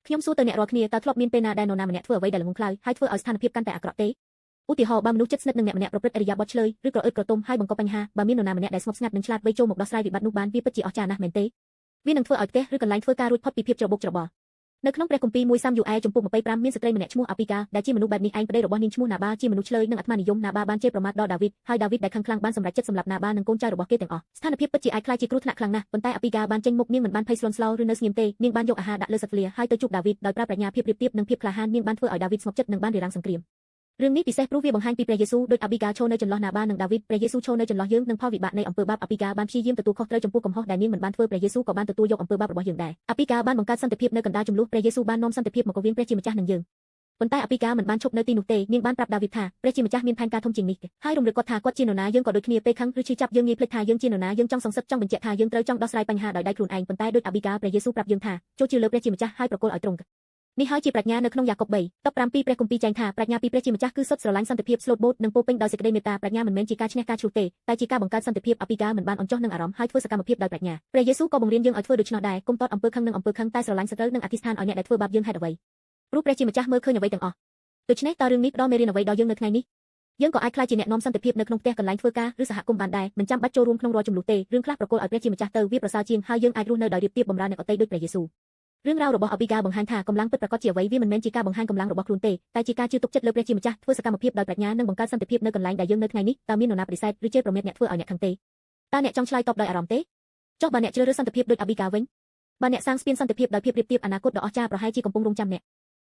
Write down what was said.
ខ្ញុំសួរទៅអ្នករាល់គ្នាតើធ្លាប់មានពេលណាដែលនរណាម្នាក់ធ្វើអ្វីដែលល្ងង់ខ្លៅហើយធ្វើឲ្យស្ថានភាពកាន់តែអាក្រក់ទេឧទាហរណ៍បើមនុស្សជិតស្និទ្ធនឹងអ្នកម្នាក់ប្រព្រឹត្តឥរិយាបថឆ្លើយឬក្រអឺតក្រទមហើយបង្កបញ្ហាបើមាននរណាម្នាក់ដែលស្ងប់ស្ងាត់និងឆ្លាតវៃចូលមកដោះស្រាយវិបត្តិនោះបានវាពិតជាអស្ចារ្យណាស់មែនទេវានឹងធ្វើឲ្យផ្ទះឬកន្លែងធ្វើការរួចផុតពីភាពច្របូកច្របល់នៅក្នុងព្រះគម្ពីរមួយសាមយូអែលចំពុក25មានស្ត្រីម្នាក់ឈ្មោះអាពីកាដែលជាមនុស្សបែបនេះឯងប្តីរបស់នាងឈ្មោះណាបាជាមនុស្សឆ្លើយនិងអាត្មានិយមណាបាបានជេរប្រមាថដល់ដាវីតហើយដាវីតដែលខឹងខ្លាំងបានសម្រេចចិត្តសម្លាប់ណាបានិងកូនចៅរបស់គេទាំងអស់ស្ថានភាពពិតជាអាចខ្លាចជាគ្រោះថ្នាក់ខ្លាំងណាស់ប៉ុន្តែអាពីកាបានចេញមុខនាងមិនបានភ័យស្លន់ស្លោឬនៅស្ងៀមទេនាងបានយកអាហារដាក់លើសត្វឃ្លាហើយទៅជួបដាវីតដោយប្រើប្រាជ្ញាភាពរៀបទៀបនិងភាពក្លាហាននាងបានធ្វើឲ្យដាវីតស្ងប់ចិត្តនិងបានរារាំងសង្គ្រាមរឿងនេះពិសេសព្រោះវាបង្ហាញពីព្រះយេស៊ូវដោយអាប៊ីកាឈរនៅចន្លោះណាបានិងដាវីតព្រះយេស៊ូវឈរនៅចន្លោះយើងនិងផលវិបាកនៃអំពើបាបអាប៊ីកាបានព្យាយាមទទួលខុសត្រូវចំពោះកំហុសដែលនាងមិនបានធ្វើព្រះយេស៊ូវក៏បានទទួលយកអំពើបាបរបស់យើងដែរអាប៊ីកាបានបង្កើតសន្តិភាពនៅកណ្ដាលជម្លោះព្រះយេស៊ូវបាននាំសន្តិភាពមករវាងព្រះជាម្ចាស់និងយើងប៉ុន្តែអាប៊ីកាមិនបានឈប់នៅទីនោះទេនាងបានប្រាប់ដាវីតថាព្រះជាម្ចាស់មានផែនការធំជាងនេះហើយរំលឹកគាត់ថាគាត់ជានរណាយើងក៏ដូចគ្នាពេលខឹងឬឈឺចាប់យើងងាយភ្លេចថាយើងជានរណាយើងចង់សង្សឹកចង់បញ្ជាក់ថាយើងត្រូវចង់ដោះស្រាយបញ្ហាដោយដៃខ្លួនឯងប៉ុន្តែដូចអាប៊ីកាព្រះយេស៊ូវប្រាប់យើងថាចូលជឿលើព្រះជាម្ចាស់ហើយប្រគល់ឲ្យទ្រង់នេះហើយជាប្រាជ្ញានៅក្នុងយ៉ាកុប3:17ព្រះគម្ពីរចែងថាប្រាជ្ញាពីព្រះជាម្ចាស់គឺសុទ្ធស្រឡាញ់សន្តិភាពស្លូតបូតនិងពោពេញដោយសេចក្តីមេត្តាប្រាជ្ញាមិនមែនជាការឈ្នះការឈ្លោះទេតែជាការបង្កើតសន្តិភាពអាពីកាមិនបានអន់ចុះនឹងអារម្មណ៍ហើយធ្វើសកម្មភាពដោយប្រាជ្ញាព្រះយេស៊ូវក៏បង្រៀនយើងឲ្យធ្វើដូច្នោះដែរកុំតតអំពើខឹងនឹងអំពើខឹងតែស្រឡាញ់សត្រូវនិងអធិស្ឋានឲ្យអ្នកដែលធ្វើបាបយើងហេតុអ្វីព្រោះព្រះជាម្ចាស់មើលឃើញអ្វីទាំងអស់ដូច្នេះតើរឿងនេះផ្ដល់មេរៀនអ្វីដល់យើងនៅថ្ងៃនេះយើងក៏អាចក្លាយជាអ្នកនាំសន្តិភាពនៅក្នុងផ្ទះកន្លែងធ្វើការឬសហគមន៍បានដែរមិនចាំបាច់ចូលរួមក្នុងរាល់ជម្លោះទេរឿងខ្លះប្រគល់ឲ្យព្រះជាម្ចាស់ទៅវាប្រសើរជាងហើយយើងអាចរស់នៅដោយរៀបទៀបបម្រើអ្នកដទៃដូចព្រះយេស៊ូវរឿងរ៉ាវរបស់អាប៊ីកាបង្ហាញថាកម្លាំងពិតប្រាកដជាអ្វីវាមិនមែនជាការបង្ហាញកម្លាំងរបស់ខ្លួនទេតែជាការជឿទុកចិត្តលើព្រះជាម្ចាស់ធ្វើសកម្មភាពដោយប្រាជ្ញានិងបង្កើតសន្តិភាពនៅកន្លែងដែលយើងនៅថ្ងៃនេះតើមាននរណាបដិសេធឬជេរប្រមាថអ្នកធ្វើឲ្យអ្នកខឹងទេតើអ្នកចង់ឆ្លើយតបដោយអារម្មណ៍ទេចុះបើអ្នកជ្រើសរើសសន្តិភាពដូចអាប៊ីកាវិញបើអ្នកសាងស្ពានសន្តិភាពដោយភាពរៀបទៀបអនាគតដ៏អស្ចារ្យប្រហែលជាកំពុងរង់ចាំអ្នក